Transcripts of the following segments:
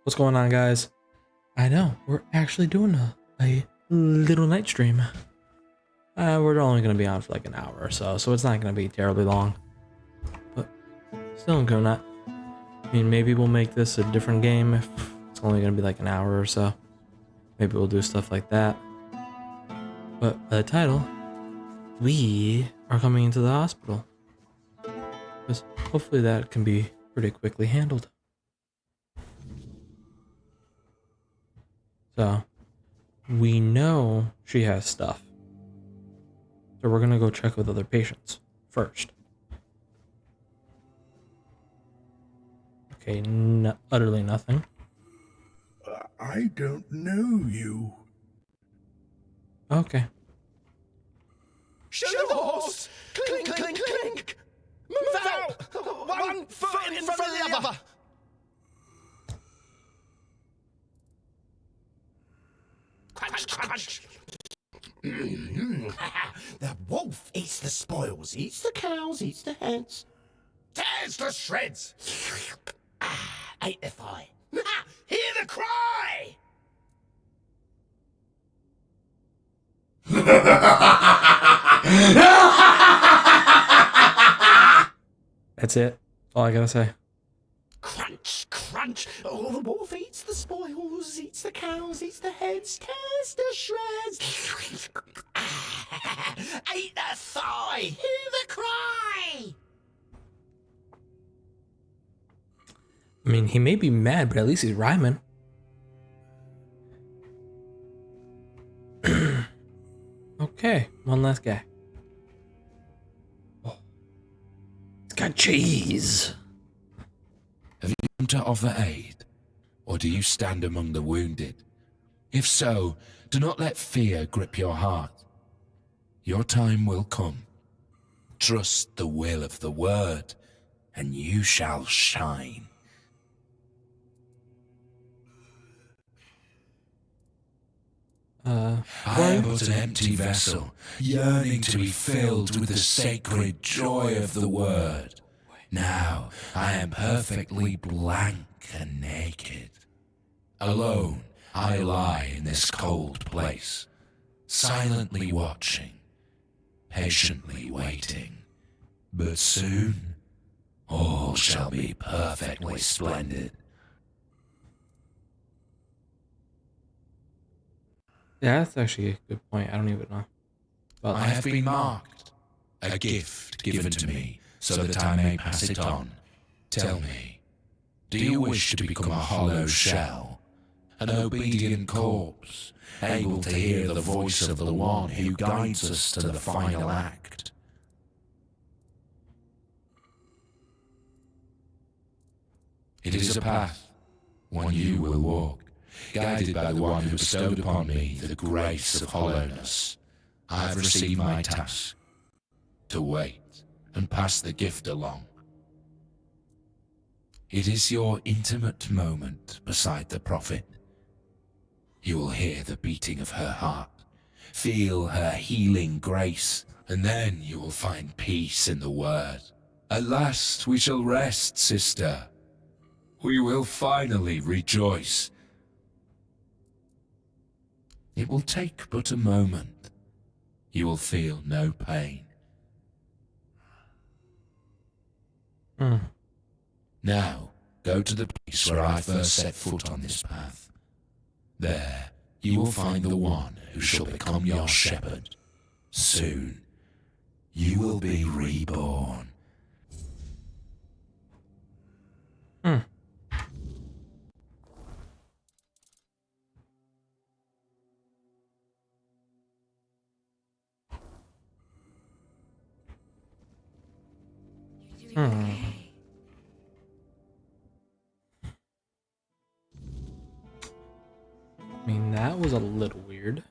What's going on, guys? I know, we're actually doing a little night stream. We're only going to be on for like an hour or so it's not going to be terribly long. But still I'm going not. I mean, maybe we'll make this a different game if it's only going to be like an hour or so. Maybe we'll do stuff like that. But by the title, we are coming into the hospital. Because hopefully that can be pretty quickly handled. So, we know she has stuff. So we're gonna go check with other patients first. Okay, utterly nothing. I don't know you. Okay. Show the horse! Clink, clink, clink! Move out! One foot in front of the other! Crunch, crunch! The wolf eats the spoils, eats the cows, eats the heads. Tears to shreds! Ate the thigh. Hear the cry! That's it. That's all I gotta say. Crunch, crunch! Oh, the wolf eats the spoils, eats the cows, eats the heads, tears to shreds. Ate the thigh! Hear the cry! I mean, he may be mad, but at least he's rhyming. Okay, one last guy. Oh. It's got cheese. Have you come to offer aid? Or do you stand among the wounded? If so, do not let fear grip your heart. Your time will come. Trust the will of the word, and you shall shine. I am but an empty vessel, yearning to be filled with the sacred joy of the word. Now I am perfectly blank and naked. Alone I lie in this cold place, silently watching, patiently waiting. But soon all shall be perfectly splendid. Yeah, that's actually a good point. I don't even know. Well, I have been marked, a gift given to me, so that I may pass it on. Tell me, do you wish to become a hollow shell, an obedient corpse, able to hear the voice of the one who guides us to the final act? It is a path, one you will walk, guided by the one who bestowed upon me the grace of hollowness. I have received my task, to wait and pass the gift along. It is your intimate moment beside the prophet. You will hear the beating of her heart, feel her healing grace, and then you will find peace in the word. At last we shall rest, sister. We will finally rejoice. It will take but a moment. You will feel no pain. Now, go to the place where I first set foot on this path. There, you will find the one who shall become your shepherd. Soon, you will be reborn. I mean, that was a little weird.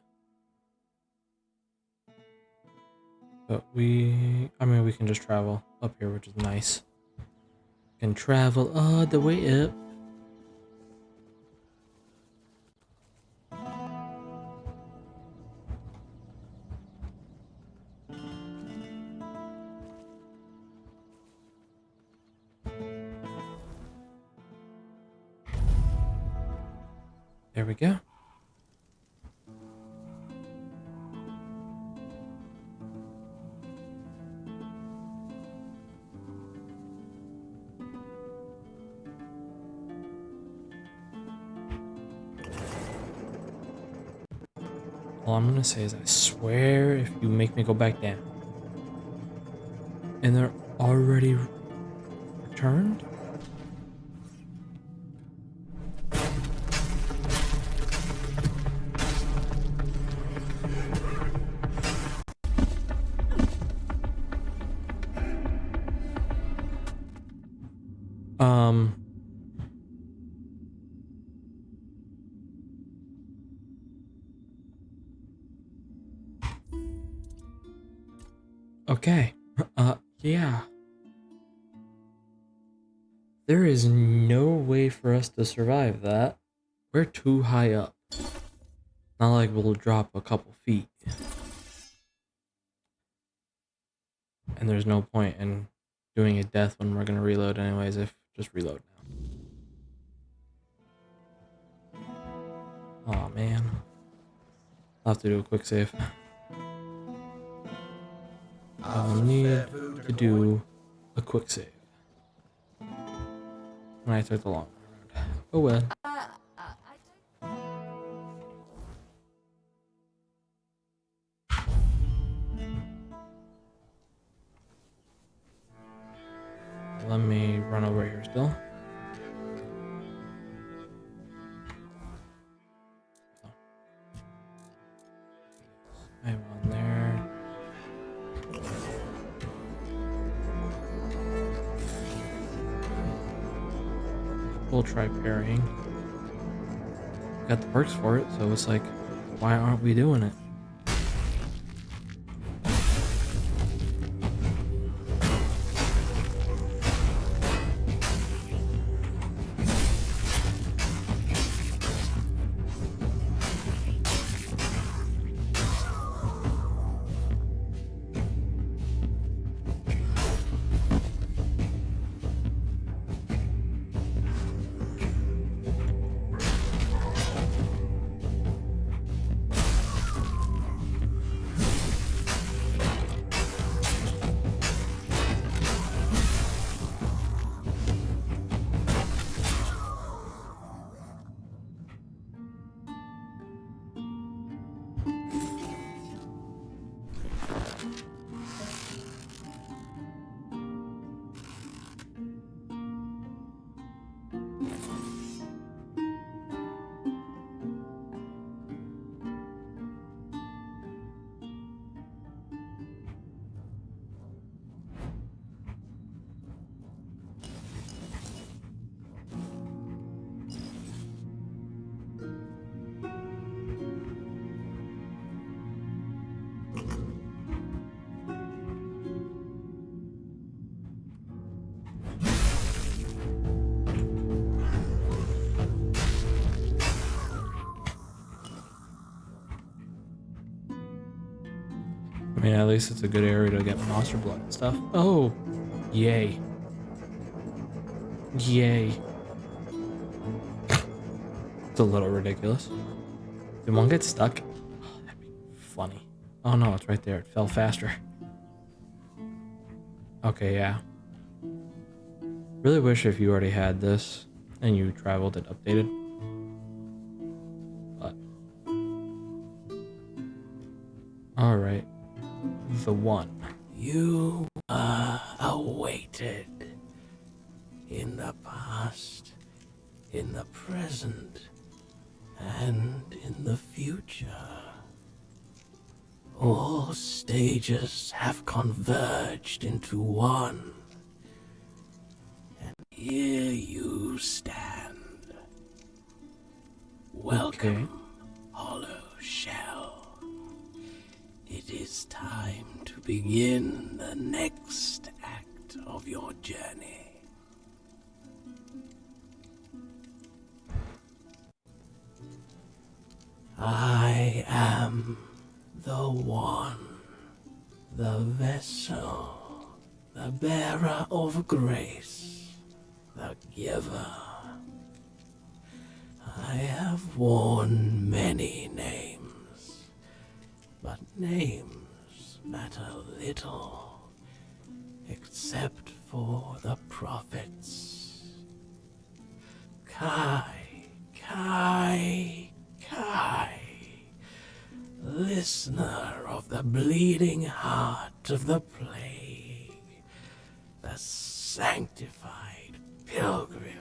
But we can just travel up here, which is nice. Can travel all the way up. There we go. All I'm gonna say is I swear if you make me go back down and they're already returned. Okay. Yeah. There is no way for us to survive that. We're too high up. Not like we'll drop a couple feet. And there's no point in doing a death when we're gonna reload anyways, if just reload now. Aw, man. I'll have to do a quick save. I'll need to do a quick save. And I took the long road. Oh well. Let me run over here still. I have one there. We'll try parrying. Got the perks for it, so it's like, why aren't we doing it? I mean, at least it's a good area to get monster blood and stuff. Oh, yay. Yay. It's a little ridiculous. Did one get stuck? Oh, that'd be funny. Oh no, it's right there. It fell faster. Okay, yeah. Really wish if you already had this and you traveled it updated. But. Alright. The one. You are awaited. In the past, in the present, and in the future. All stages have converged into one. And here you stand. Welcome, Hollow Shell. It is time to begin the next act of your journey. I am the one, the vessel, the bearer of grace, the giver. I have worn many names, but names matter little, except for the prophets. Kai, Kai, Kai, listener of the bleeding heart of the plague, the sanctified pilgrim.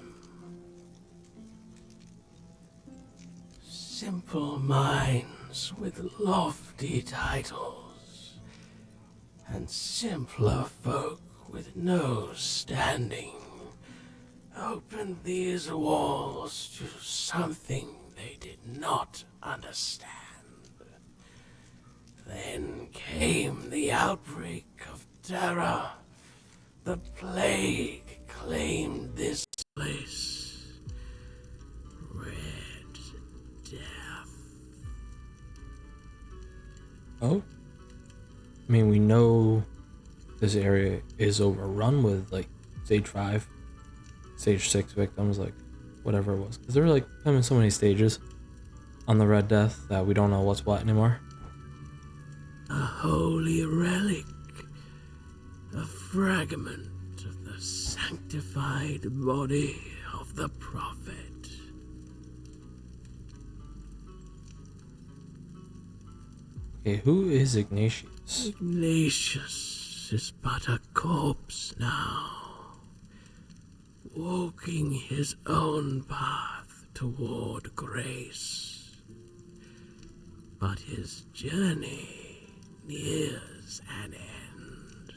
Simple minds with lofty titles, and simpler folk with no standing opened these walls to something they did not understand. Then came the outbreak of terror. The plague claimed this place. Red Death. Oh? I mean, we know this area is overrun with, like, stage 5, stage 6 victims, like, whatever it was. Because there were, like, so many stages on the Red Death that we don't know what's what anymore. A holy relic. A fragment of the sanctified body of the prophet. Okay, who is Ignatius? Ignatius is but a corpse now, walking his own path toward grace. But his journey nears an end.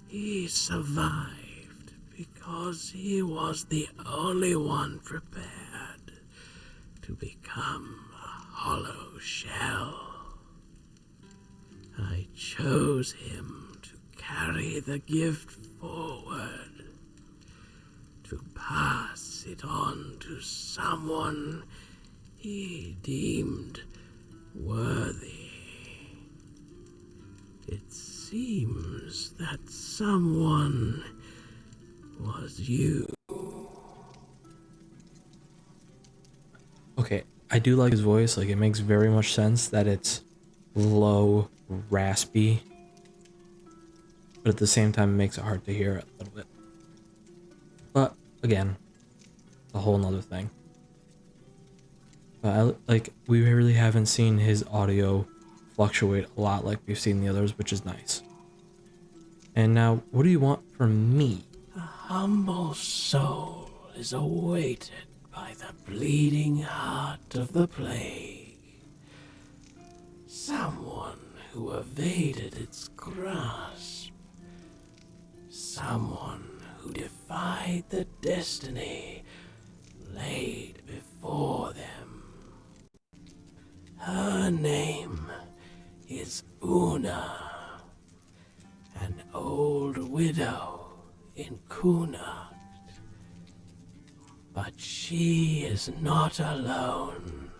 He survived because he was the only one prepared to become a hollow shell. I chose him to carry the gift forward, to pass it on to someone he deemed worthy. It seems that someone was you. Okay, I do like his voice. Like, it makes very much sense that it's low, raspy, but at the same time it makes it hard to hear it a little bit. But again, a whole nother thing. We really haven't seen his audio fluctuate a lot like we've seen the others, which is nice. And now, what do you want from me? A humble soul is awaited by the bleeding heart of the plague. Someone who evaded its grasp. Someone who defied the destiny laid before them. Her name is Una, an old widow in CUANACHT. But she is not alone.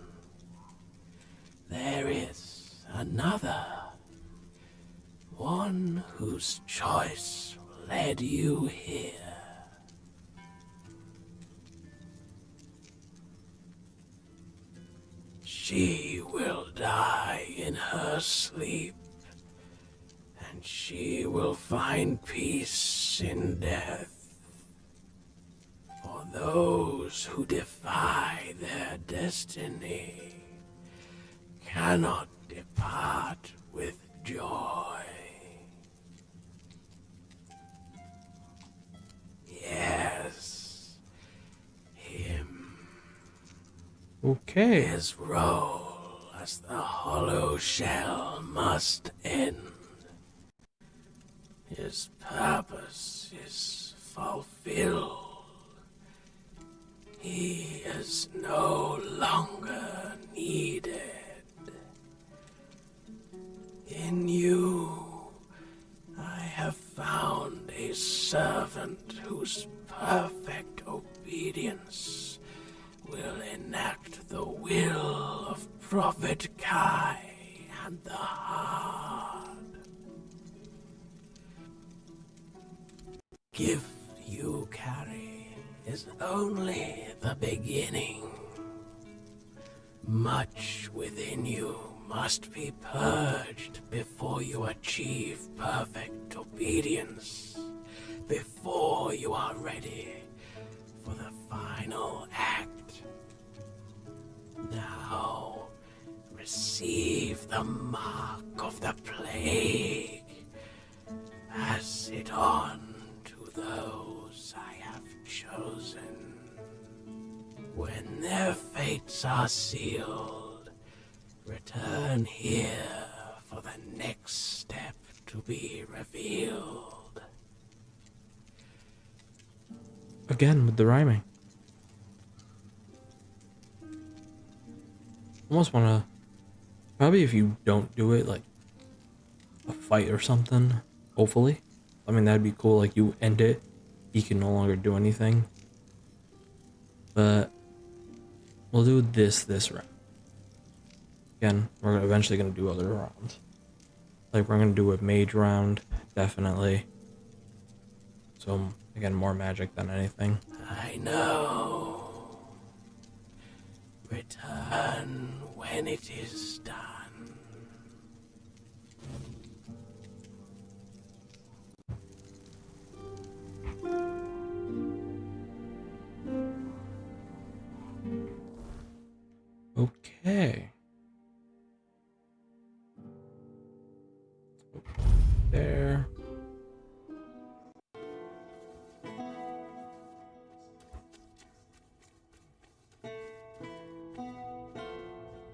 There is another, one whose choice led you here. She will die in her sleep, and she will find peace in death. For those who defy their destiny cannot depart with joy. Yes, him. Okay. His role as the hollow shell must end. His purpose is fulfilled. He is no longer needed. In you, I have found a servant whose perfect obedience will enact the will of Prophet Kai and the Hard. Gift you carry is only the beginning. Much within you must be purged before you achieve perfect obedience, before you are ready for the final act. Now, receive the mark of the plague. Pass it on to those I have chosen. When their fates are sealed, return here for the next step to be revealed. Again with the rhyming. Almost wanna, probably if you don't do it, like a fight or something, hopefully. I mean, that'd be cool, like you end it, he can no longer do anything. But we'll do this round. Again, we're eventually gonna do other rounds. Like we're gonna do a mage round, definitely. So again, more magic than anything. I know. Return when it is done. Okay. There.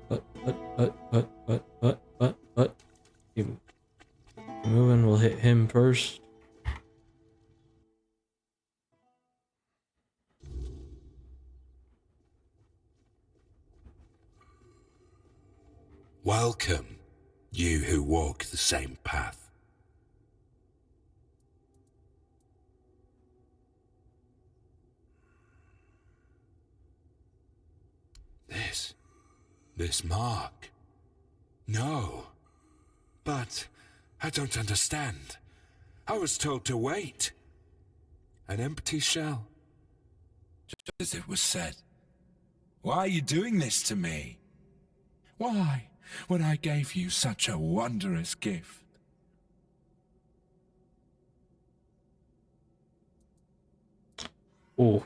But. Keep moving. We'll hit him first. Welcome, you who walk the same path. This mark. No. But I don't understand. I was told to wait. An empty shell. Just as it was said. Why are you doing this to me? Why, when I gave you such a wondrous gift? Oh.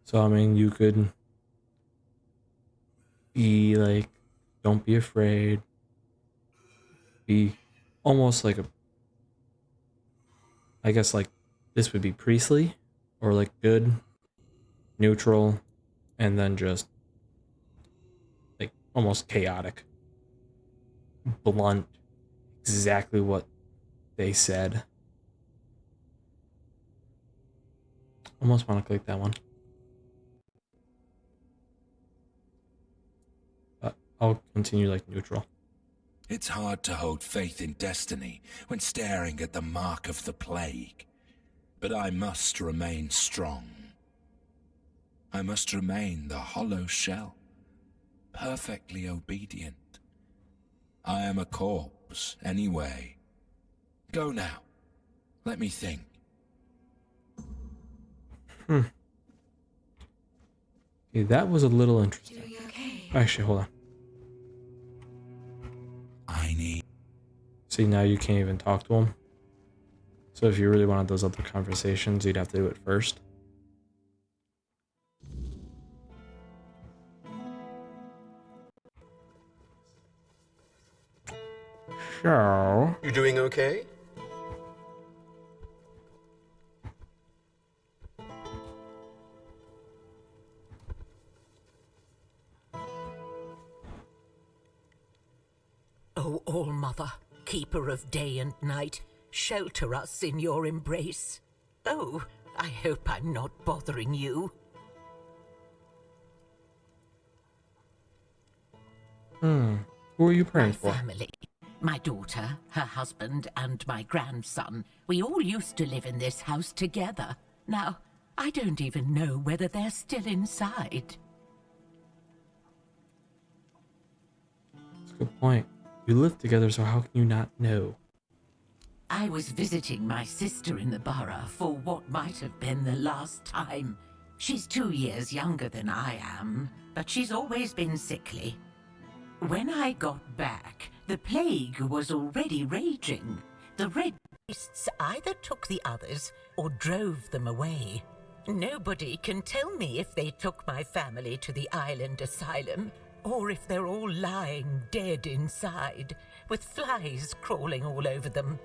So, I mean, you could be like, don't be afraid. Be almost like a, I guess like this would be priestly or like good, neutral, and then just like almost chaotic. Blunt, exactly what they said. Almost want to click that one. I'll continue like neutral. It's hard to hold faith in destiny when staring at the mark of the plague. But I must remain strong. I must remain the hollow shell, perfectly obedient. I am a corpse, anyway. Go now. Let me think. Okay, that was a little interesting. Doing okay? Actually, hold on. I need... See, now you can't even talk to him. So if you really wanted those other conversations, you'd have to do it first. So... You doing okay? O All-Mother, keeper of day and night, shelter us in your embrace. Oh, I hope I'm not bothering you. Who are you praying My for? family, my daughter, her husband, and my grandson. We all used to live in this house together. Now, I don't even know whether they're still inside. That's a good point. You live together, so how can you not know? I was visiting my sister in the borough for what might have been the last time. She's 2 years younger than I am, but she's always been sickly. When I got back, the plague was already raging. The red priests either took the others or drove them away. Nobody can tell me if they took my family to the island asylum, or if they're all lying dead inside, with flies crawling all over them.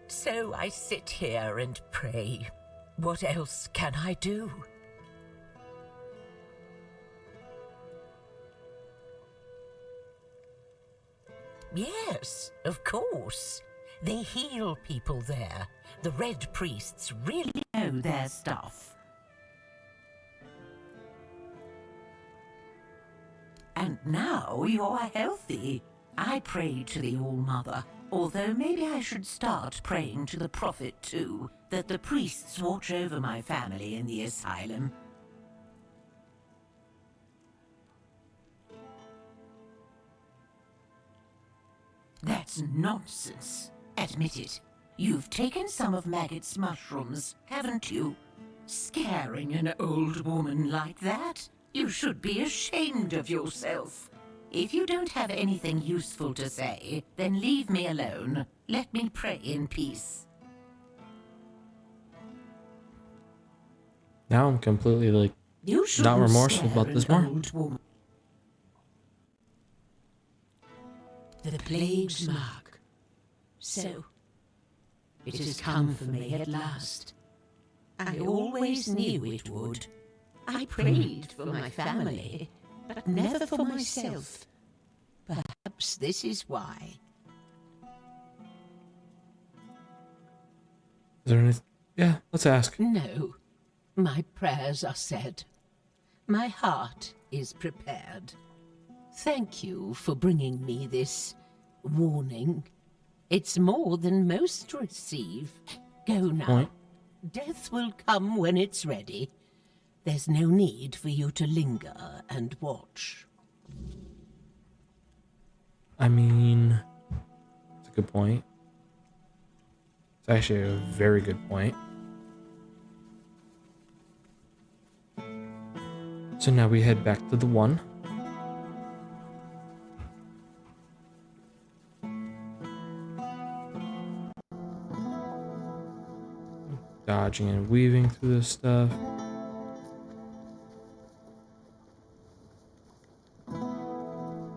So I sit here and pray. What else can I do? Yes, of course. They heal people there. The Red Priests really know their stuff. And now you're healthy. I pray to the All-Mother, although maybe I should start praying to the Prophet too, that the priests watch over my family in the asylum. That's nonsense. Admit it. You've taken some of Maggot's mushrooms, haven't you? Scaring an old woman like that? You should be ashamed of yourself. If you don't have anything useful to say, then leave me alone. Let me pray in peace. Now I'm completely like not remorseful about this more. The plague's mark. So, it has come for me at last. I always knew it would. I prayed for my family, but never for myself. Perhaps this is why. Is there anything? Yeah, let's ask. No, my prayers are said. My heart is prepared. Thank you for bringing me this warning. It's more than most receive. Go now. Point. Death will come when it's ready. There's no need for you to linger and watch. I mean, it's a good point. It's actually a very good point. So now we head back to the one. Dodging and weaving through this stuff.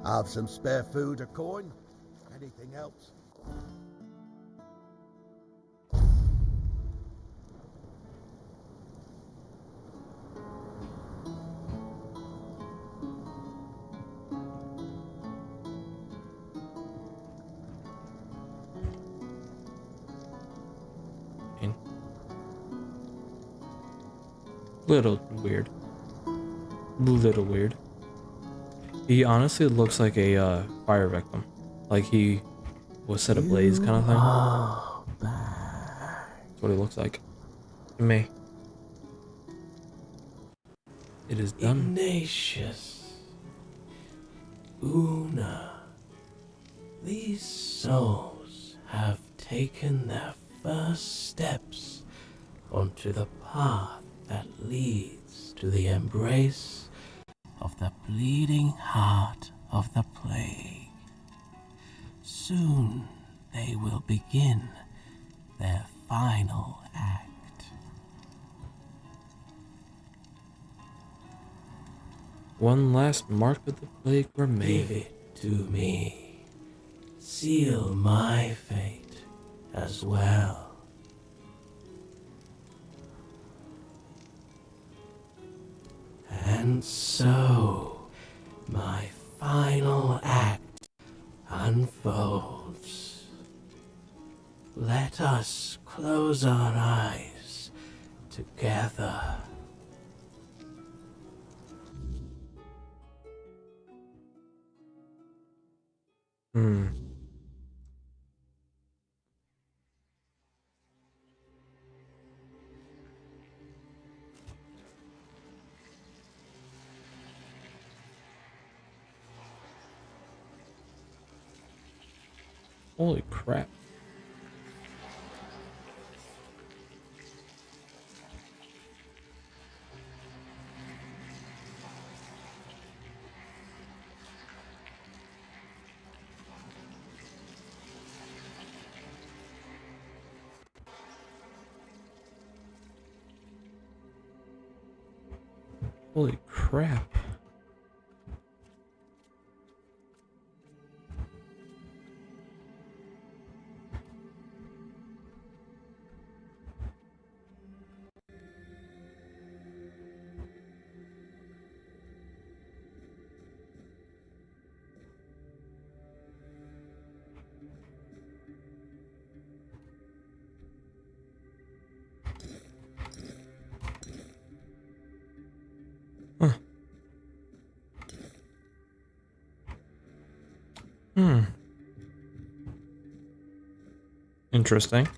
Have some spare food or coin? Anything else? Little weird. Little weird. He honestly looks like a fire victim. Like he was set ablaze kind of thing. That's what he looks like. To me. It is done. Ignatius, Una, these souls have taken their first steps onto the path that leads to the embrace of the bleeding heart of the plague. Soon they will begin their final act. One last mark of the plague Give remains. it to me. Seal my fate as well. And so, my final act unfolds. Let us close our eyes together. Holy crap. Holy crap. Huh. Hmm. Interesting.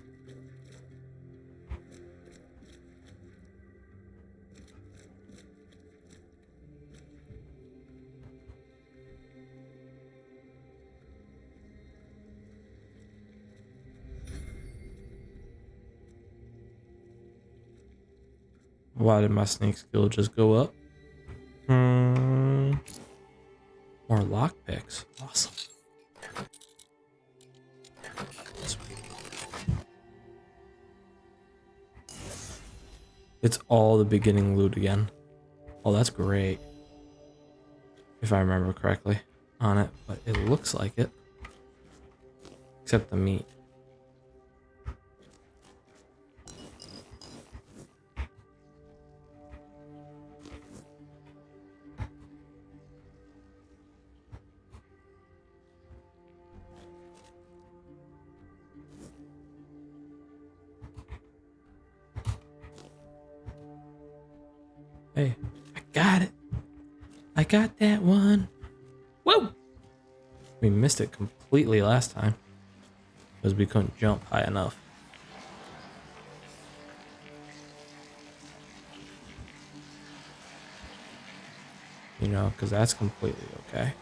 Why did my sneak skill just go up? Hmm. More lockpicks. Awesome. It's all the beginning loot again. Oh, that's great. If I remember correctly on it, but it looks like it. Except the meat. Hey, I got it. I got that one. Whoa! We missed it completely last time because we couldn't jump high enough. You know, because that's completely okay.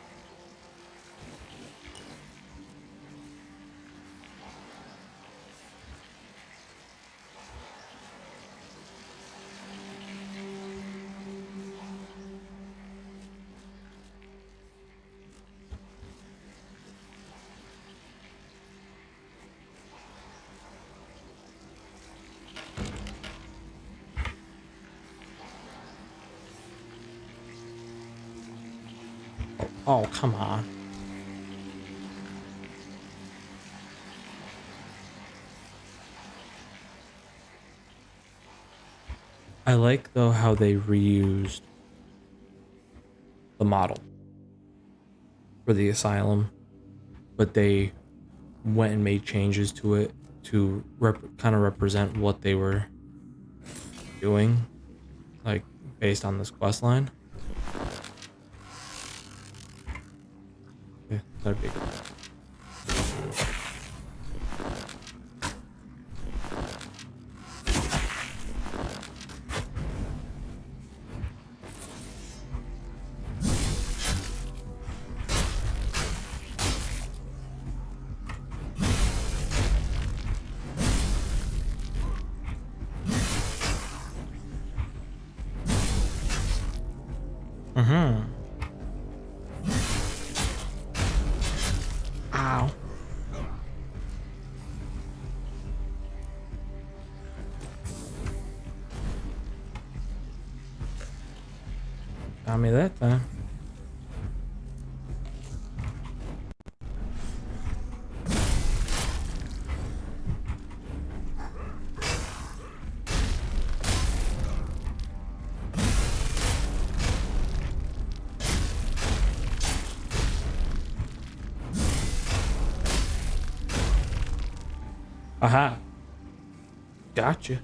Oh, come on. I like, though, how they reused the model for the asylum, but they went and made changes to it to kind of represent what they were doing, like, based on this quest line. Yeah, that'd be good. Mm-hmm. Ow. Got me that time. Aha. Gotcha.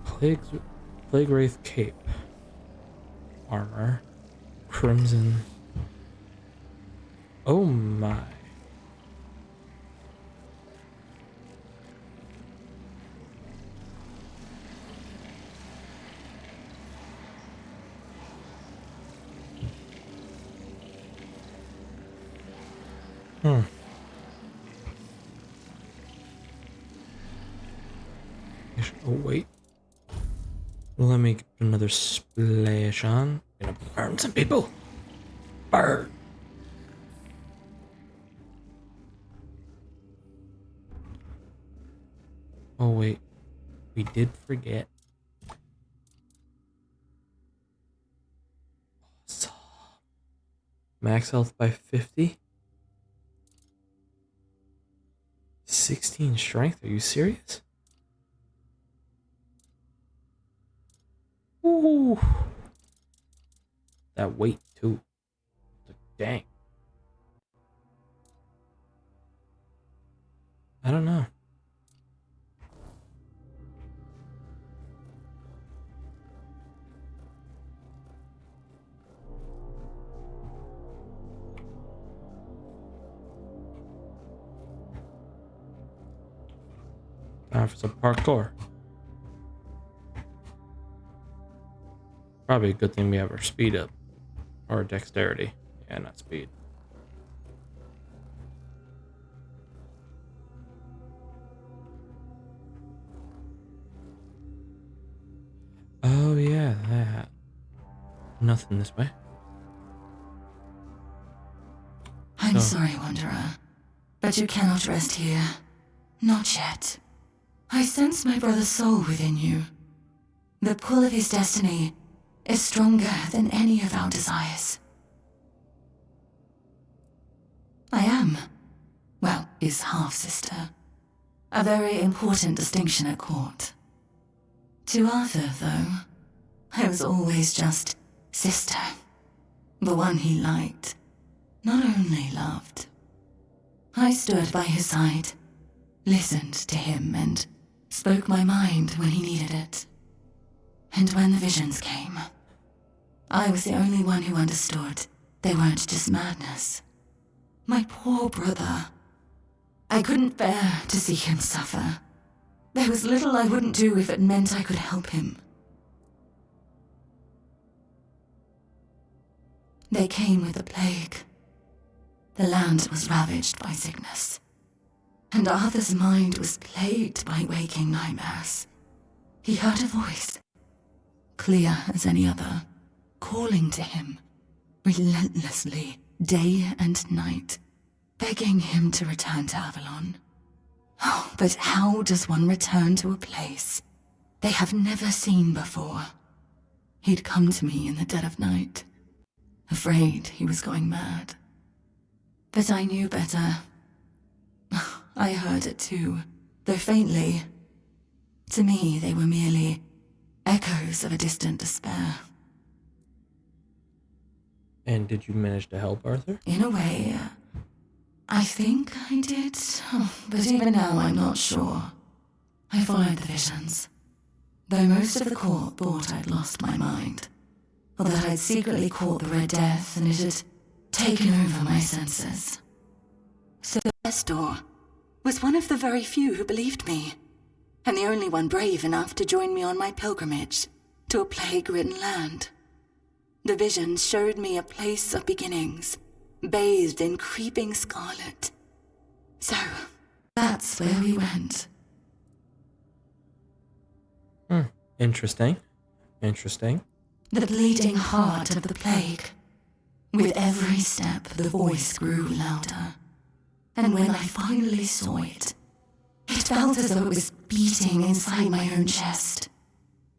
Plague Wraith Cape. Armor. Crimson. Oh my. Hmm. Oh, wait. Let me get another splash on. Gonna burn some people. Burn. Oh, wait. We did forget. Max health by 50. 16 strength. Are you serious? Ooh. That weight too. Dang. I don't know. Time for some parkour. Probably a good thing we have our speed up. Or dexterity. Yeah, not speed. Oh yeah, that. Nothing this way. I'm sorry, Wanderer, but you cannot rest here. Not yet. I sense my brother's soul within you. The pull of his destiny is stronger than any of our desires. I am, well, his half-sister. A very important distinction at court. To Arthur, though, I was always just sister. The one he liked, not only loved. I stood by his side, listened to him, and spoke my mind when he needed it. And when the visions came, I was the only one who understood they weren't just madness. My poor brother. I couldn't bear to see him suffer. There was little I wouldn't do if it meant I could help him. They came with the plague. The land was ravaged by sickness, and Arthur's mind was plagued by waking nightmares. He heard a voice, clear as any other, calling to him, relentlessly, day and night, begging him to return to Avalon. Oh, but how does one return to a place they have never seen before? He'd come to me in the dead of night, afraid he was going mad. But I knew better. I heard it too, though faintly. To me, they were merely echoes of a distant despair. And did you manage to help Arthur? In a way, I think I did, but even now I'm not sure. I followed the visions, though most of the court thought I'd lost my mind, or that I'd secretly caught the Red Death and it had taken over my senses. So Estor was one of the very few who believed me, and the only one brave enough to join me on my pilgrimage to a plague-ridden land. The visions showed me a place of beginnings, bathed in creeping scarlet. So, that's where we went. Interesting. Interesting. The bleeding heart of the plague. With every step, the voice grew louder. And when I finally saw it, it felt as though it was beating inside my own chest.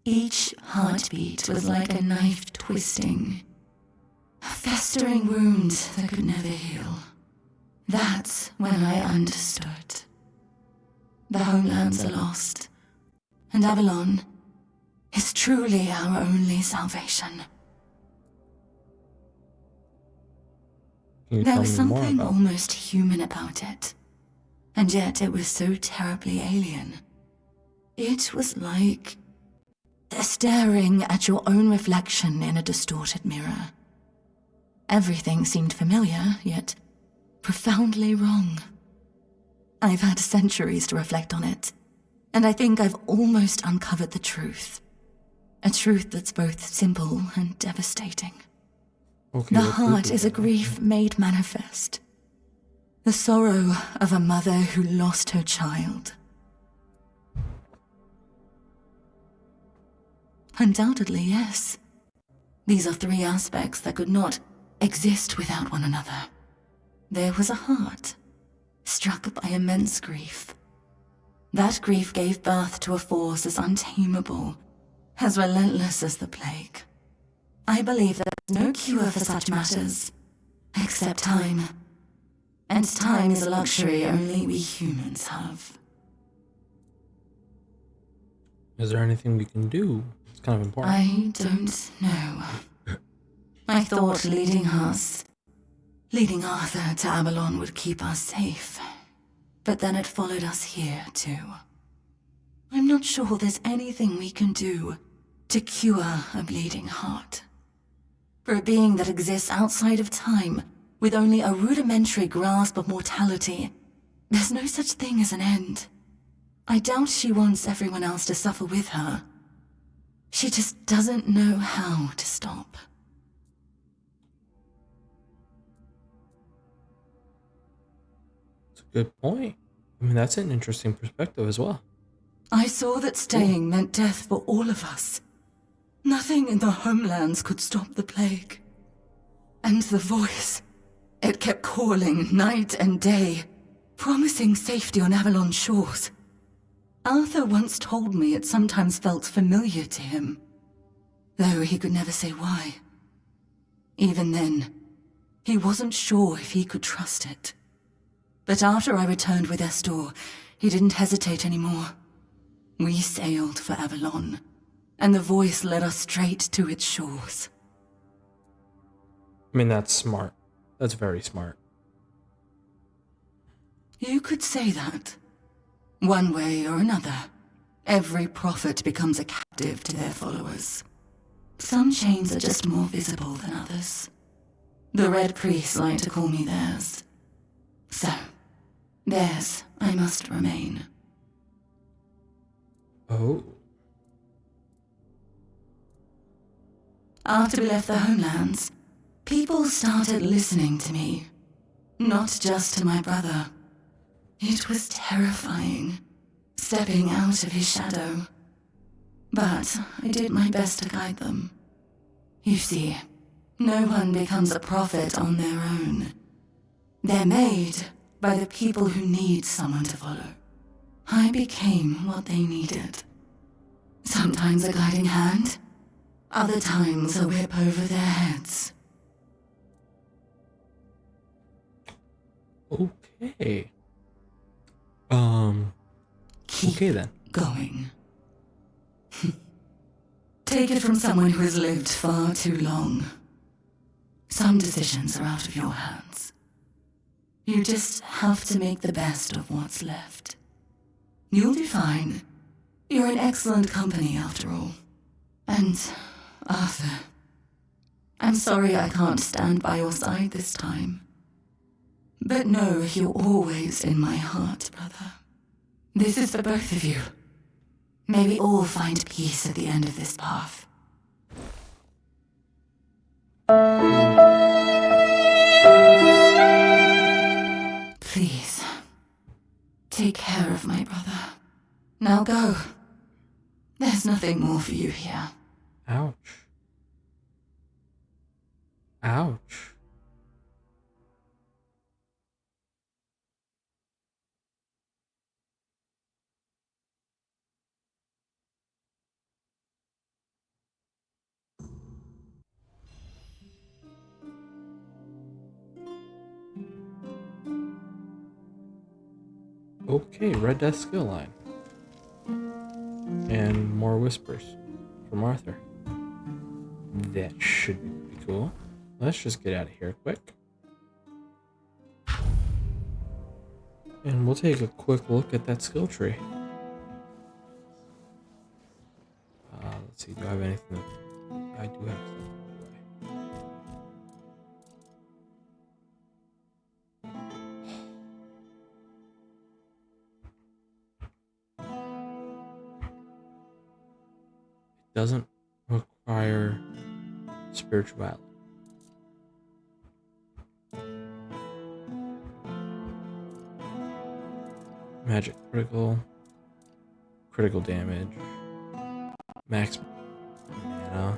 Each heartbeat was like a knife twisting. A festering wound that could never heal. That's when I understood. The homelands are lost, and Avalon is truly our only salvation. There was something almost human about it, and yet it was so terribly alien. It was like staring at your own reflection in a distorted mirror. Everything seemed familiar, yet profoundly wrong. I've had centuries to reflect on it, and I think I've almost uncovered the truth. A truth that's both simple and devastating. Okay, The heart is a grief made manifest. The sorrow of a mother who lost her child. Undoubtedly, yes. These are three aspects that could not exist without one another. There was a heart, struck by immense grief. That grief gave birth to a force as untamable, as relentless as the plague. I believe there is no cure for such matters, Except time. And time is a luxury only we humans have. Is there anything we can do? It's kind of important. I don't know. I thought leading Arthur to Avalon would keep us safe. But then it followed us here, too. I'm not sure there's anything we can do to cure a bleeding heart. For a being that exists outside of time, with only a rudimentary grasp of mortality, there's no such thing as an end. I doubt she wants everyone else to suffer with her. She just doesn't know how to stop. That's a good point. I mean, that's an interesting perspective as well. I saw that staying meant death for all of us. Nothing in the homelands could stop the plague. And the voice, it kept calling night and day, promising safety on Avalon shores. Arthur once told me it sometimes felt familiar to him, though he could never say why. Even then, he wasn't sure if he could trust it. But after I returned with Estor, he didn't hesitate anymore. We sailed for Avalon, and the voice led us straight to its shores. I mean, that's smart. That's very smart. You could say that. One way or another, every prophet becomes a captive to their followers. Some chains are just more visible than others. The Red Priests like to call me theirs. So, theirs I must remain. Oh. After we left the homelands, people started listening to me. Not just to my brother. It was terrifying, stepping out of his shadow. But I did my best to guide them. You see, no one becomes a prophet on their own. They're made by the people who need someone to follow. I became what they needed. Sometimes a guiding hand, other times a whip over their heads. Okay. Keep okay then. going. Take it from someone who has lived far too long. Some decisions are out of your hands. You just have to make the best of what's left. You'll do fine. You're in excellent company after all. And, Arthur, I'm sorry I can't stand by your side this time. But know you're always in my heart, brother. This is for both of you. May we all find peace at the end of this path. Please, take care of my brother. Now go. There's nothing more for you here. Ouch. Ouch. Okay, red death skill line. And more whispers from Arthur. That should be pretty cool. Let's just get out of here quick. And we'll take a quick look at that skill tree. Let's see, do I have anything that... I do have something. Doesn't require spirituality. Magic critical damage, max mana.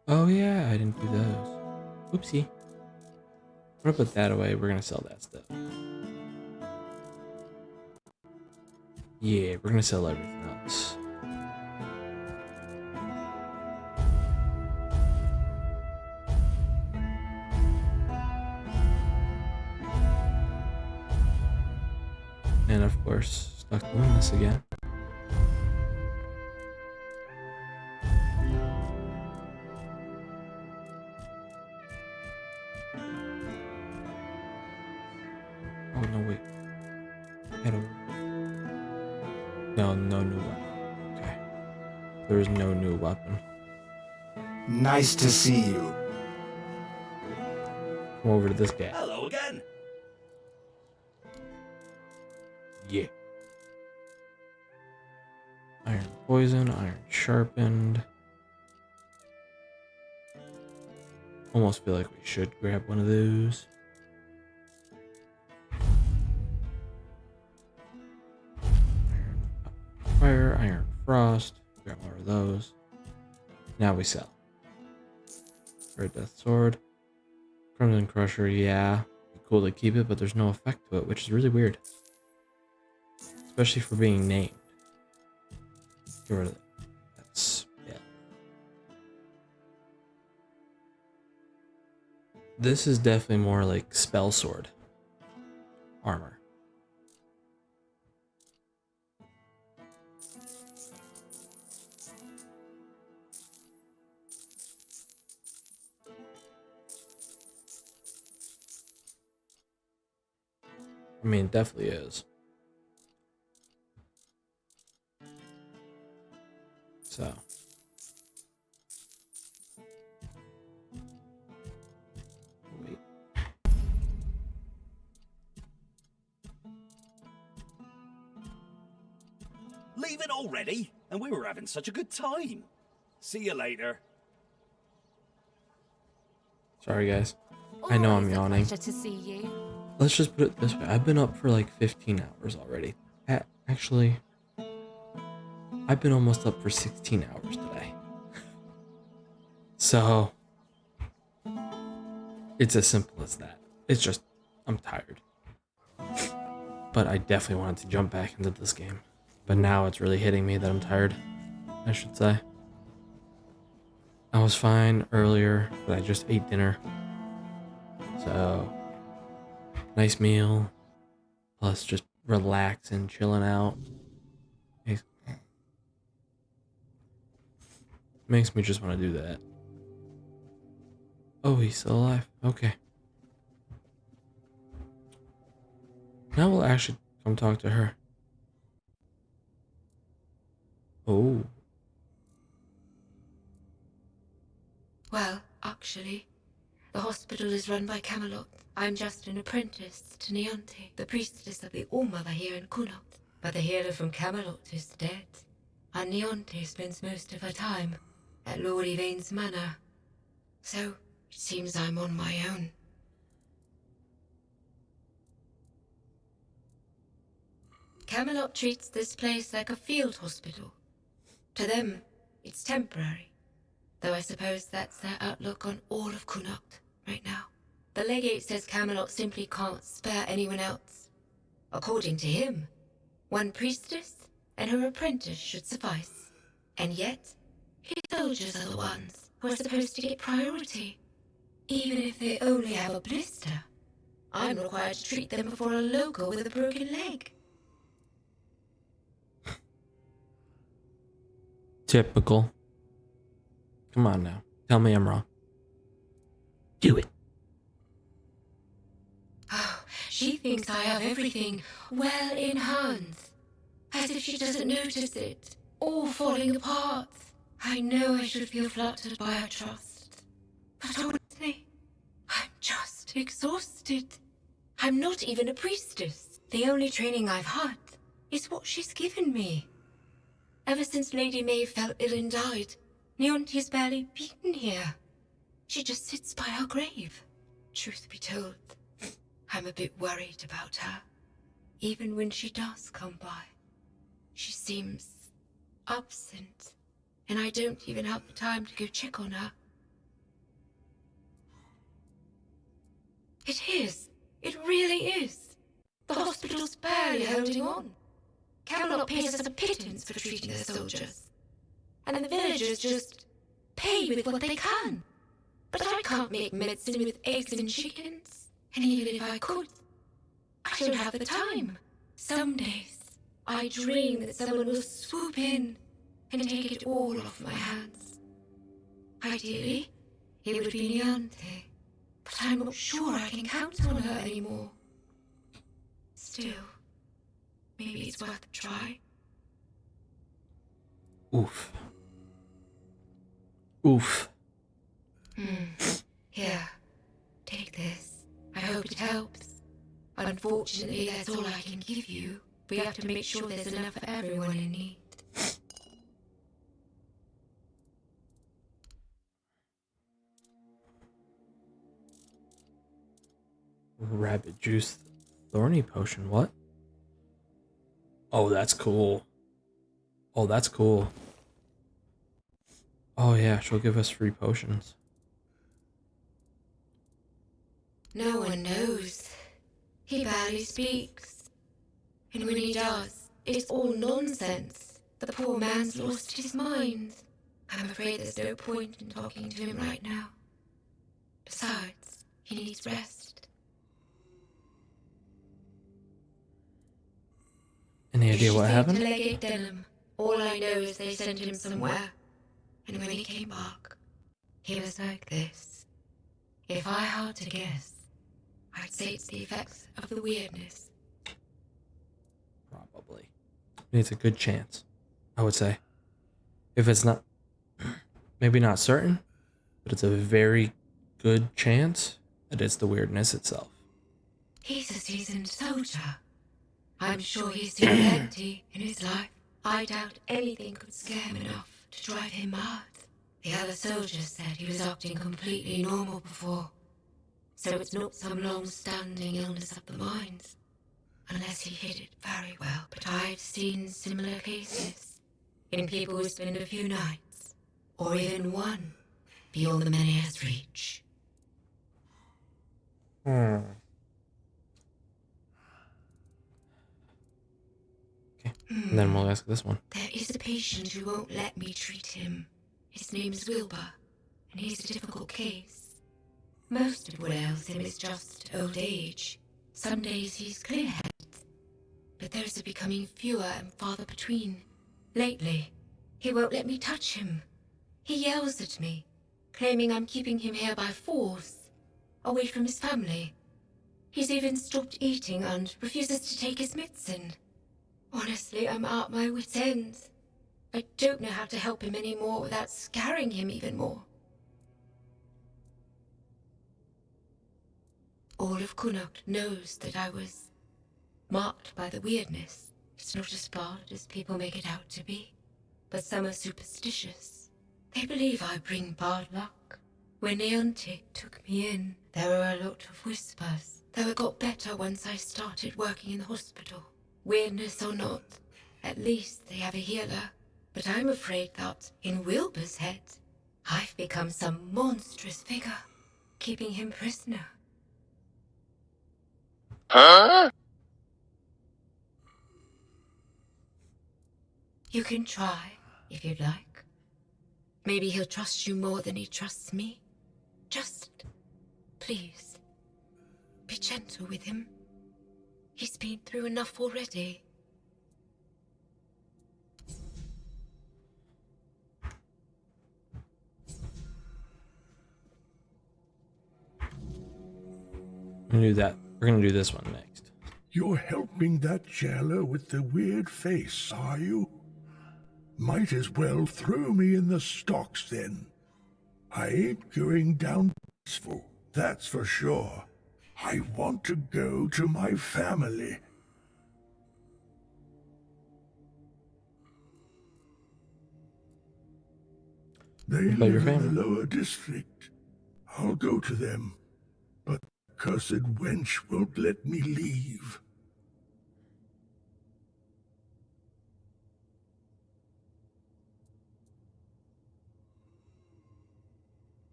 Oh yeah, I didn't do those. Oopsie. I'm gonna put that away. We're gonna sell that stuff. Yeah, we're gonna sell everything else. And of course, stuck doing this again. Oh no, wait. Head over. No new weapon. Okay. There is no new weapon. Nice to see you. Come over to this guy. Hello again. Yeah. Iron poison, iron sharpened. Almost feel like we should grab one of those. Iron fire, iron frost. Grab more of those. Now we sell. Red Death Sword. Crimson Crusher, yeah. Be cool to keep it, but there's no effect to it, which is really weird. Especially for being named. Get rid of that. That's, yeah. This is definitely more like spell sword armor. I mean, it definitely is. So. Wait. Leaving already? And we were having such a good time. See you later. Sorry, guys. I know I'm yawning. Pleasure to see you. Let's just put it this way. I've been up for like 15 hours already. Actually, I've been almost up for 16 hours today. So, it's as simple as that. It's just, I'm tired. But I definitely wanted to jump back into this game. But now it's really hitting me that I'm tired, I should say. I was fine earlier, but I just ate dinner. So, nice meal, plus just relaxing, chilling out. Makes me just want to do that. Oh, he's still alive. Okay. Now we'll actually come talk to her. Oh. Well, actually, the hospital is run by Camelot. I'm just an apprentice to Neonte, the priestess of the All-Mother here in Connacht. But the healer from Camelot is dead, and Neonte spends most of her time at Lord Yvain's manor. So, it seems I'm on my own. Camelot treats this place like a field hospital. To them, it's temporary. Though I suppose that's their outlook on all of Connacht right now. The legate says Camelot simply can't spare anyone else. According to him, one priestess and her apprentice should suffice. And yet, his soldiers are the ones who are supposed to get priority. Even if they only have a blister, I'm required to treat them before a local with a broken leg. Typical. Come on now. Tell me I'm wrong. Do it. Oh, she thinks I have everything well in hands. As if she doesn't notice it. All falling apart. I know I should feel flattered by her trust. But honestly, I'm just exhausted. I'm not even a priestess. The only training I've had is what she's given me. Ever since Lady May fell ill and died, Neonte's barely been here. She just sits by her grave. Truth be told, I'm a bit worried about her. Even when she does come by, she seems absent, and I don't even have the time to go check on her. It is. It really is. The hospital's barely holding on. Camelot pays us a pittance for treating their soldiers. And the villagers just pay with what they can. But I can't make medicine with eggs and chickens. And even if I could, I don't have the time. Some days, I dream that someone will swoop in and take it all off my hands. Ideally, it would be Niante, but I'm not sure I can count on her anymore. Still, maybe it's worth a try. Oof. Oof. Here, take this. I hope it helps. Unfortunately, that's all I can give you. We have to make sure there's enough for everyone in need. Rabbit juice thorny potion. What? Oh, that's cool. Oh, that's cool. Oh yeah, she'll give us free potions. No one knows. He barely speaks. And when he does, it's all nonsense. The poor man's lost his mind. I'm afraid there's no point in talking to him right now. Besides, he needs rest. Any idea what happened? To Legate Denham. All I know is they sent him somewhere. And when he came back, he was like this. If I had to guess, I'd say it's the effects of the weirdness. Probably. It's a good chance, I would say. If it's not, maybe not certain, but it's a very good chance that it's the weirdness itself. He's a seasoned soldier. I'm sure he's seen plenty in his life. I doubt anything could scare him enough to drive him mad. The other soldiers said he was acting completely normal before. So it's not some long-standing illness of the mind. Unless he hid it very well. But I've seen similar cases in people who spend a few nights, or even one, beyond the Menhir's reach. Okay. And then we'll ask this one. There is a patient who won't let me treat him. His name's Wilbur, and he's a difficult case. Most of what ails him is just old age. Some days he's clear-headed, but those are becoming fewer and farther between. Lately, he won't let me touch him. He yells at me, claiming I'm keeping him here by force, away from his family. He's even stopped eating and refuses to take his medicine. Honestly, I'm at my wit's end. I don't know how to help him anymore without scaring him even more. All of Connacht knows that I was marked by the weirdness. It's not as bad as people make it out to be, but some are superstitious. They believe I bring bad luck. When Niante took me in, there were a lot of whispers, though it got better once I started working in the hospital. Weirdness or not, at least they have a healer. But I'm afraid that, in Wilbur's head, I've become some monstrous figure, keeping him prisoner. Huh? You can try, if you'd like. Maybe he'll trust you more than he trusts me. Just, please, be gentle with him. He's been through enough already. We're gonna do that. We're gonna do this one next. You're helping that jailer with the weird face, are you? Might as well throw me in the stocks then. I ain't going down peaceful, that's for sure. I want to go to my family. They about your live in family? the lower district. I'll go to them, but the cursed wench won't let me leave.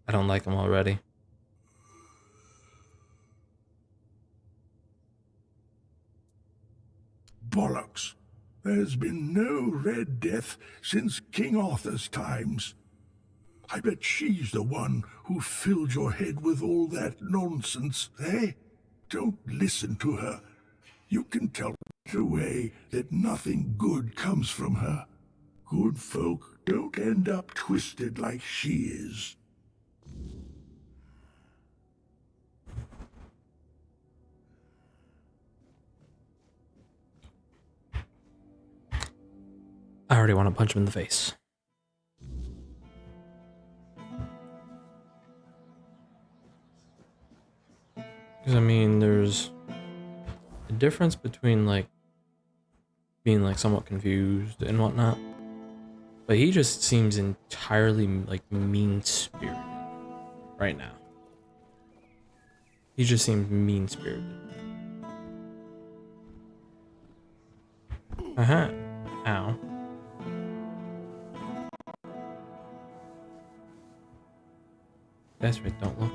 I don't like him already. Bollocks. There's been no Red Death since King Arthur's times. I bet she's the one who filled your head with all that nonsense, eh? Don't listen to her. You can tell right away that nothing good comes from her. Good folk don't end up twisted like she is. I already want to punch him in the face. Because, I mean, there's a difference between, like, being, like, somewhat confused and whatnot. But he just seems entirely, like, mean-spirited right now. He just seems mean-spirited. Uh-huh. Ow. That's right, don't look.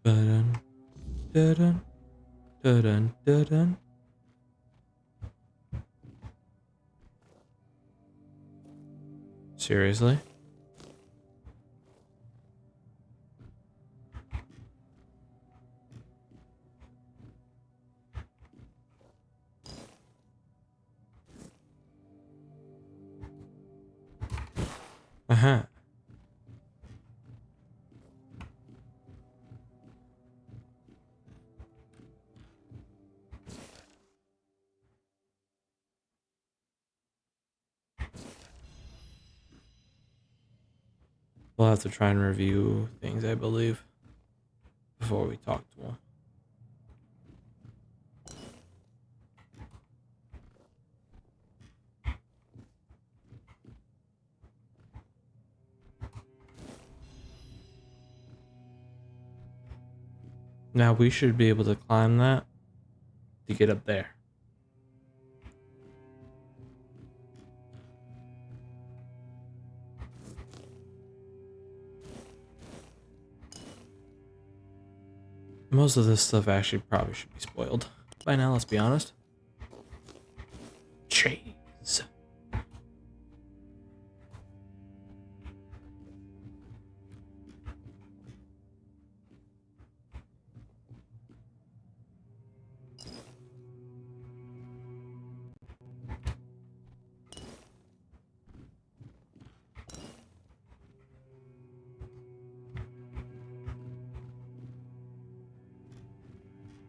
Dun dun dun dun dun. Seriously? Uh-huh. We'll have to try and review things, I believe, before we talk to him. Now we should be able to climb that to get up there. Most of this stuff actually probably should be spoiled by now, let's be honest. Cheese.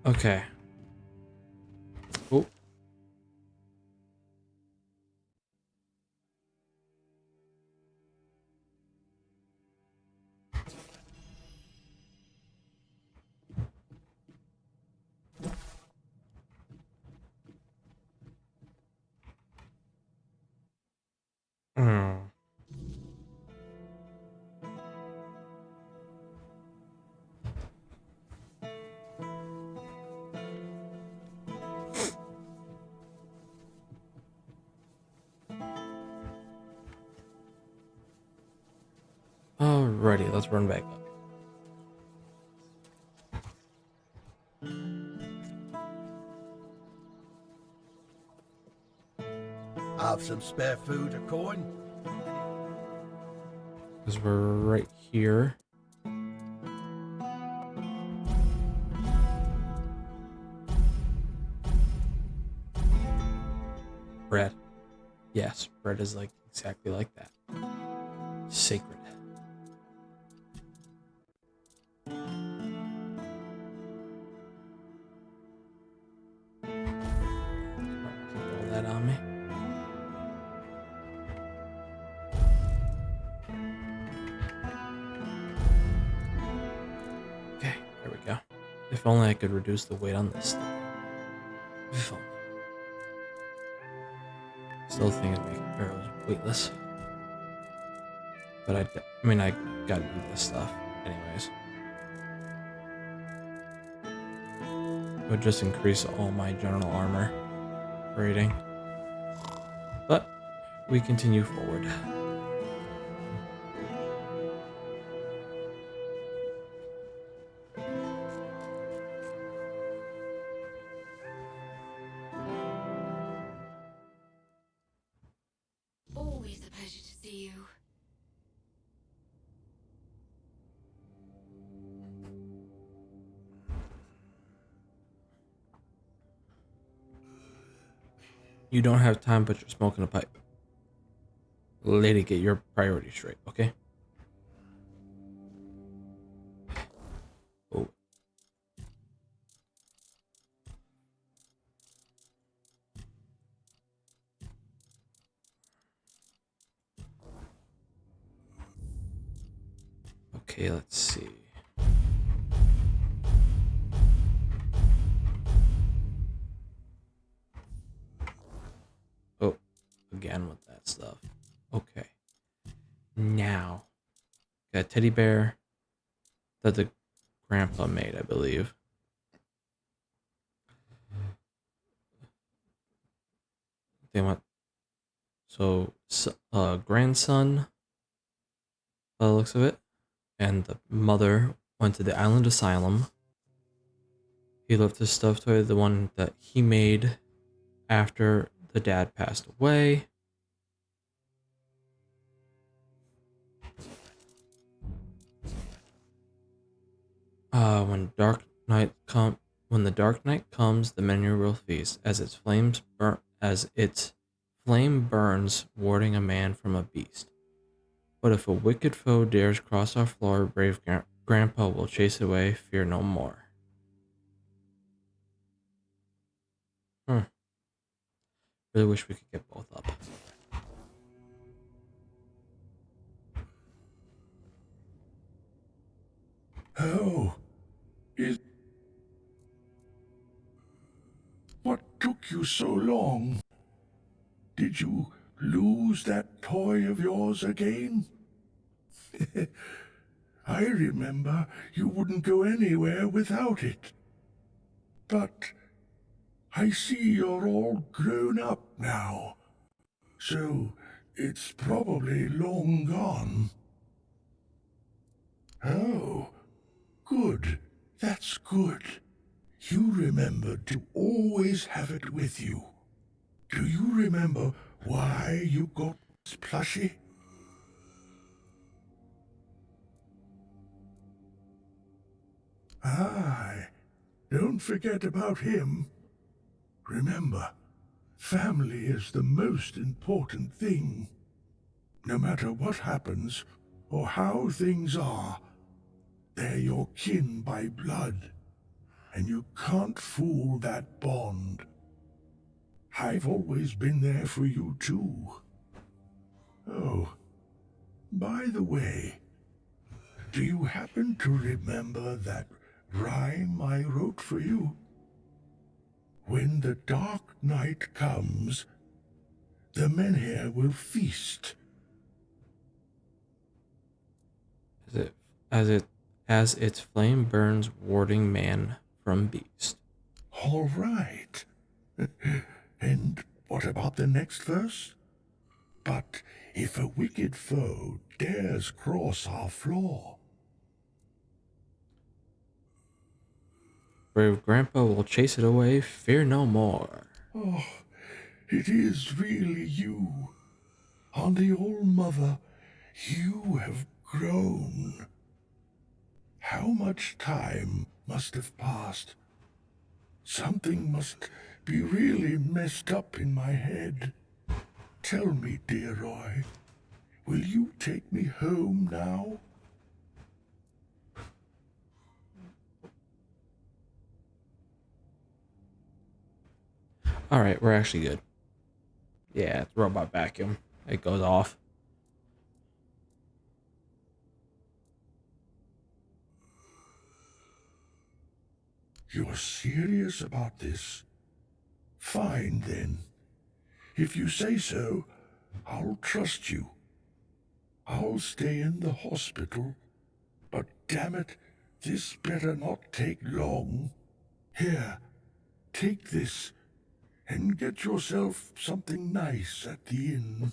Okay. Oh. Hmm. Alrighty, let's run back up. Have some spare food or coin? Because we're right here. Bread. Yes, bread is like exactly like that. Sacred. Keep all that on me. Okay, there we go. If only I could reduce the weight on this stuff. If only. Still think it'd make barrels weightless. But I mean, I gotta do this stuff anyways. It would just increase all my general armor rating. But we continue forward. You don't have time, but you're smoking a pipe. Lady, get your priorities straight, okay? Oh. Okay, let's see. Oh, again with that stuff. Okay. Now, got a teddy bear that the grandpa made, I believe. They want grandson, by the looks of it, and the mother went to the island asylum. He left his stuffed toy, the one that he made after the dad passed away. When the dark night comes, the menu will feast as its flame burns, warding a man from a beast. But if a wicked foe dares cross our floor, brave grandpa will chase it away. Fear no more. Really wish we could get both up. Oh, what took you so long? Did you lose that toy of yours again? I remember you wouldn't go anywhere without it. But I see you're all grown up now, so it's probably long gone. Oh, good. That's good. You remembered to always have it with you. Do you remember why you got this plushie? Aye, don't forget about him. Remember, family is the most important thing. No matter what happens or how things are, they're your kin by blood, and you can't fool that bond. I've always been there for you too. Oh, by the way, do you happen to remember that rhyme I wrote for you? When the dark night comes, the menhir will feast. As its flame burns, warding man from beast. All right. And what about the next verse? But if a wicked foe dares cross our floor, Brave grandpa will chase it away. Fear no more. oh, it is really you. On the All Mother, you have grown. How much time must have passed? Something must be really messed up in my head. Tell me, dear Roy, will you take me home now? Alright, we're actually good. Yeah, it's robot vacuum. It goes off. You're serious about this? Fine, then. If you say so, I'll trust you. I'll stay in the hospital, but damn it, this better not take long. Here, take this, and get yourself something nice at the inn.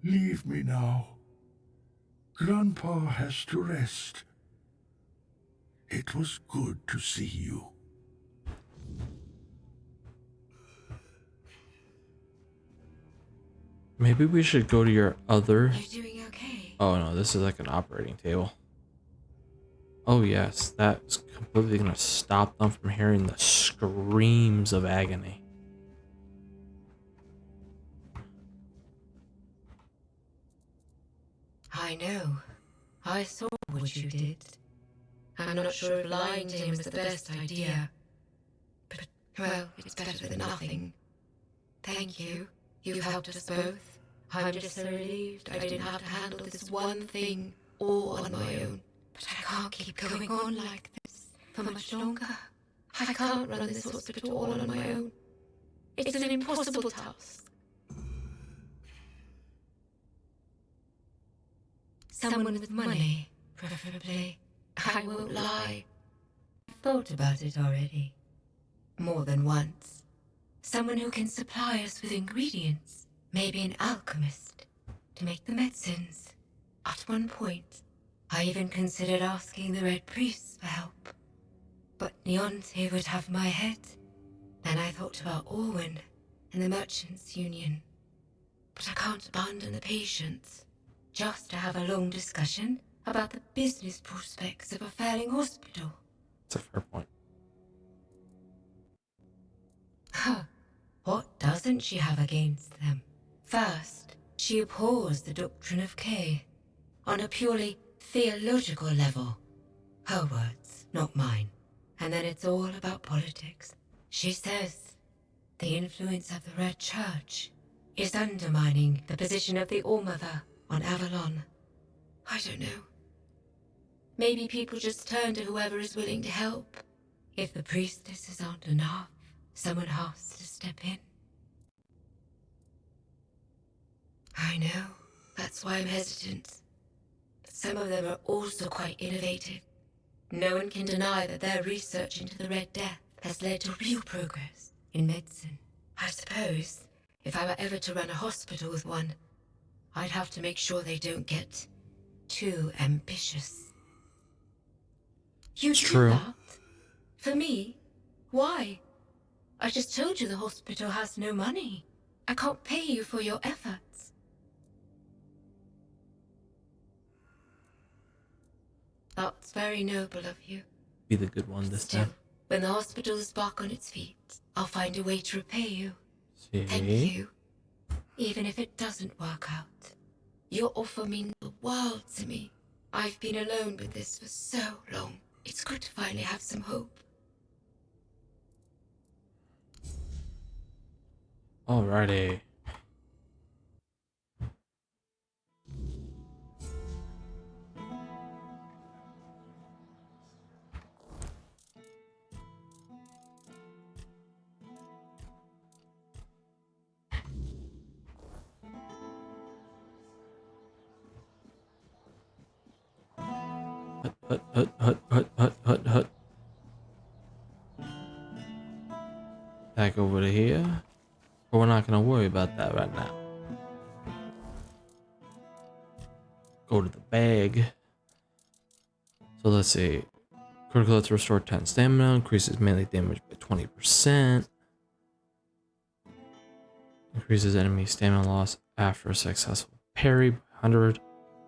Leave me now. Grandpa has to rest. It was good to see you. Maybe we should go to your other... You doing okay? Oh no, this is like an operating table. Oh yes, that's completely gonna stop them from hearing the screams of agony. I know. I saw what you did. I'm not sure if lying to him was the best idea. But, well, it's better than nothing. Thank you. You've helped us both. I'm just so relieved I didn't have to handle this one thing all on my own. But I can't keep going on like this for much longer. I can't run this hospital all on my own. It's an impossible task. Someone with money, preferably. I won't lie. I've thought about it already. More than once. Someone who can supply us with ingredients. Maybe an alchemist. To make the medicines. At one point, I even considered asking the Red Priests for help. But Neonte would have my head. Then I thought about Orwin and the Merchants' Union. But I can't abandon the patients. Just to have a long discussion about the business prospects of a failing hospital. That's a fair point. Huh. What doesn't she have against them? First, she abhors the doctrine of K. On a purely theological level. Her words, not mine. And then it's all about politics. She says the influence of the Red Church is undermining the position of the All-Mother on Avalon. I don't know. Maybe people just turn to whoever is willing to help. If the priestesses aren't enough, someone has to step in. I know. That's why I'm hesitant. But some of them are also quite innovative. No one can deny that their research into the Red Death has led to real progress in medicine. I suppose if I were ever to run a hospital with one, I'd have to make sure they don't get too ambitious. You did that? For me? Why? I just told you the hospital has no money. I can't pay you for your efforts. That's very noble of you. Be the good one this Still, time. when the hospital is back on its feet, I'll find a way to repay you. See? Thank you. Even if it doesn't work out. Your offer means the world to me. I've been alone with this for so long. It's good to finally have some hope. Alrighty. Hut. Back over to here. But we're not gonna worry about that right now. Go to the bag. So let's see. Critical hits restore 10 stamina, increases melee damage by 20%. Increases enemy stamina loss after a successful parry by 100.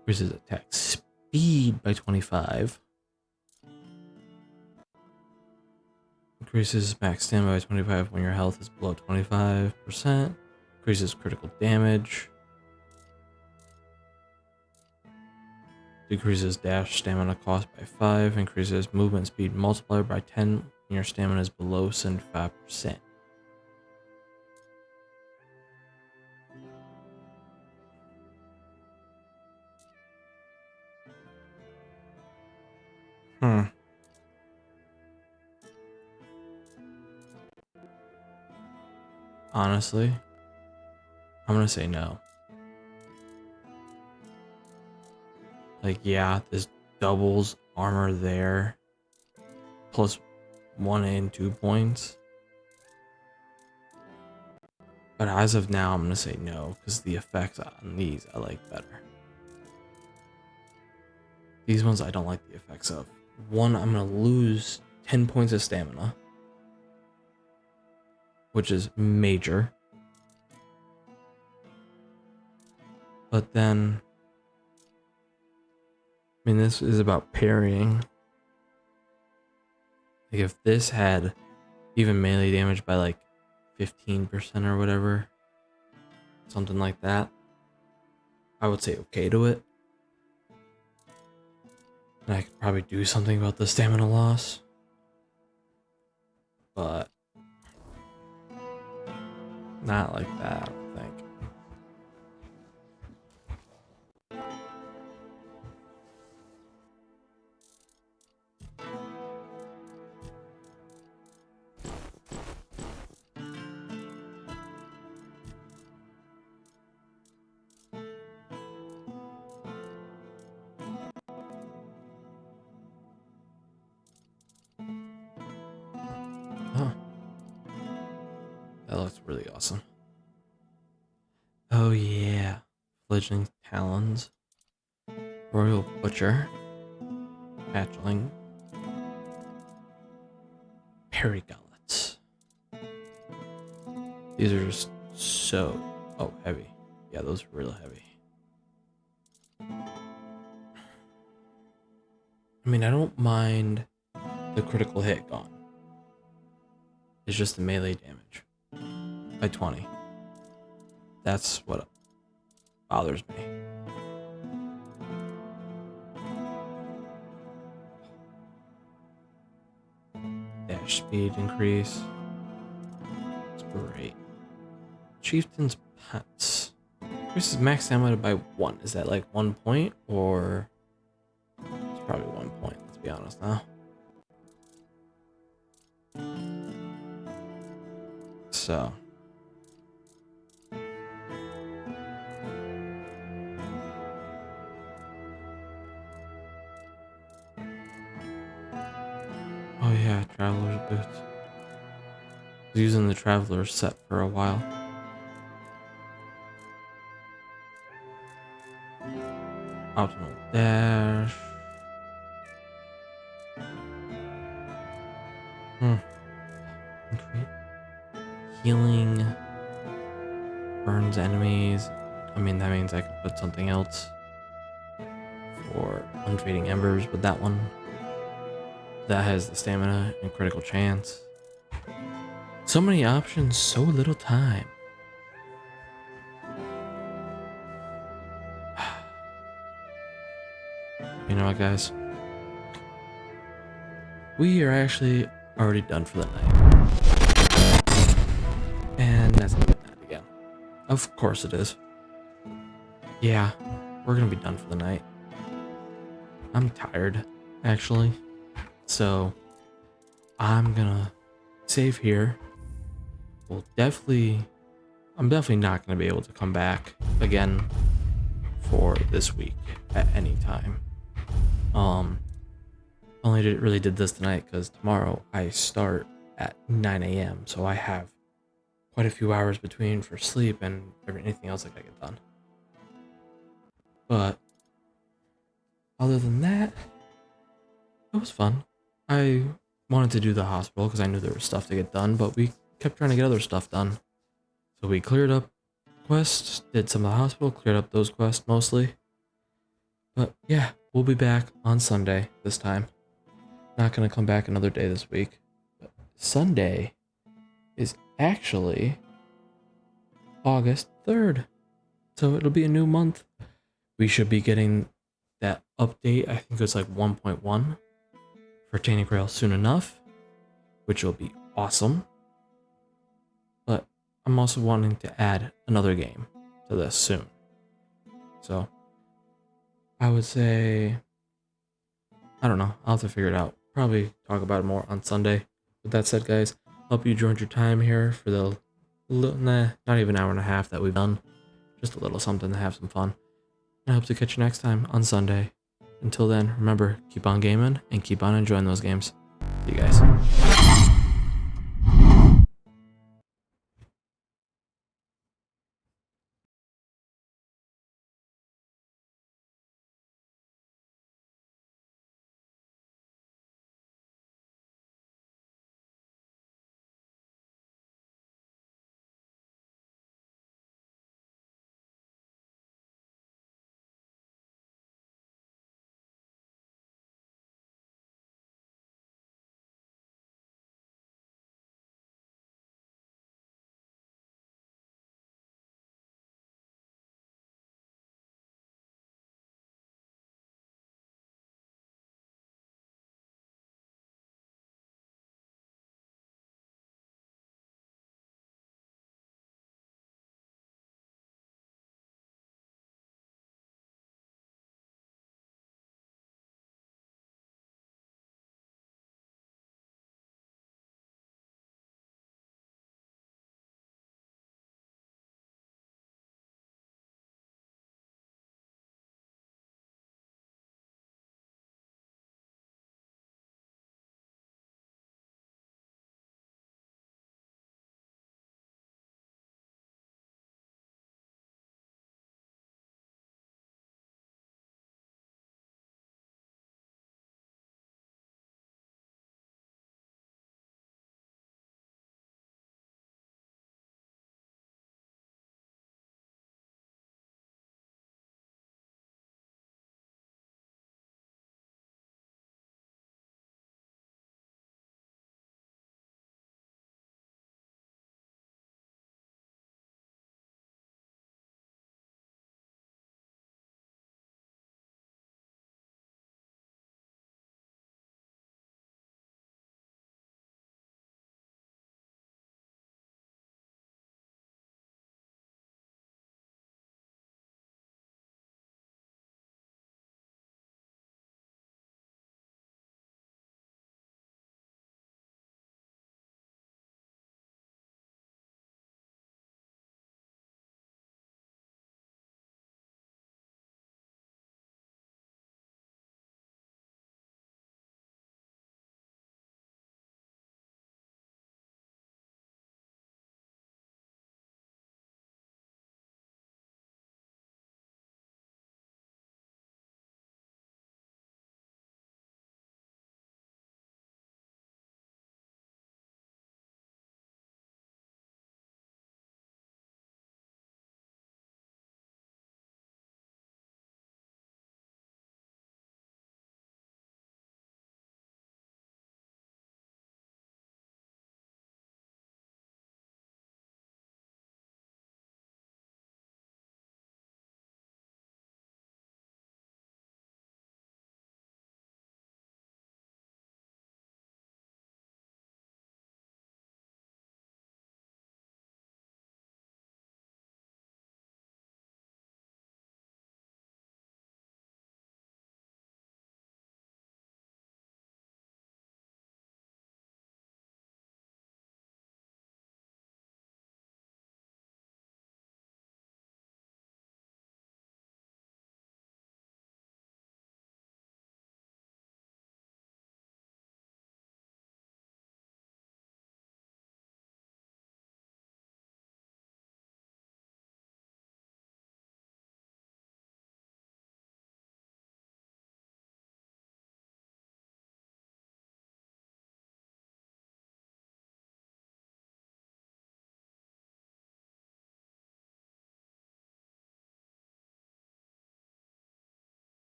Increases attack speed by 25. Increases max stamina by 25 when your health is below 25%. Increases critical damage. Decreases dash stamina cost by 5. Increases movement speed multiplier by 10 when your stamina is below 75%. Honestly, I'm gonna say no. Like, yeah, this doubles armor there, plus 1 and 2 points. But as of now, I'm gonna say no, because the effects on these I like better. These ones I don't like the effects of. One, I'm gonna lose 10 points of stamina, which is major. But then, I mean, this is about parrying. Like, if this had even melee damage by like 15% or whatever, something like that, I would say okay to it. And I could probably do something about the stamina loss. But not like that, I don't think. Huh. That looks really awesome. Oh yeah. Fledgling Talons. Royal Butcher. Hatchling. Perry Gullets. These are just so... Oh, heavy. Yeah, those are real heavy. I mean, I don't mind the critical hit gone. It's just the melee damage. By 20. That's what bothers me. Dash speed increase. That's great. Chieftain's Pets. Increases max stamina by 1. Is that like 1 point or... It's probably 1 point, let's be honest now. So... Oh yeah, Traveler's Boots. I was using the Traveler's set for a while. Optimal dash. Healing. Burns enemies. I mean, that means I could put something else for Unfading Embers with that one. That has the stamina and critical chance. So many options, so little time. You know what, guys? We are actually already done for the night. And that's midnight again. Of course it is. Yeah, we're gonna be done for the night. I'm tired, actually. So, I'm gonna save here. I'm definitely not gonna be able to come back again for this week at any time. Only really did this tonight because tomorrow I start at 9 a.m. So I have quite a few hours between for sleep and anything else that I get done. But other than that, it was fun. I wanted to do the hospital because I knew there was stuff to get done, but we kept trying to get other stuff done. So we cleared up quests, did some of the hospital, cleared up those quests mostly. But yeah, we'll be back on Sunday this time. Not going to come back another day this week. But Sunday is actually August 3rd. So it'll be a new month. We should be getting that update. I think it's like 1.1 for Tainted Grail soon enough, which will be awesome. But I'm also wanting to add another game to this soon. So I would say, I don't know, I'll have to figure it out. Probably talk about it more on Sunday. With that said, guys, hope you enjoyed your time here for the not even an hour and a half that we've done. Just a little something to have some fun. And I hope to catch you next time on Sunday. Until then, remember, keep on gaming and keep on enjoying those games. See you guys.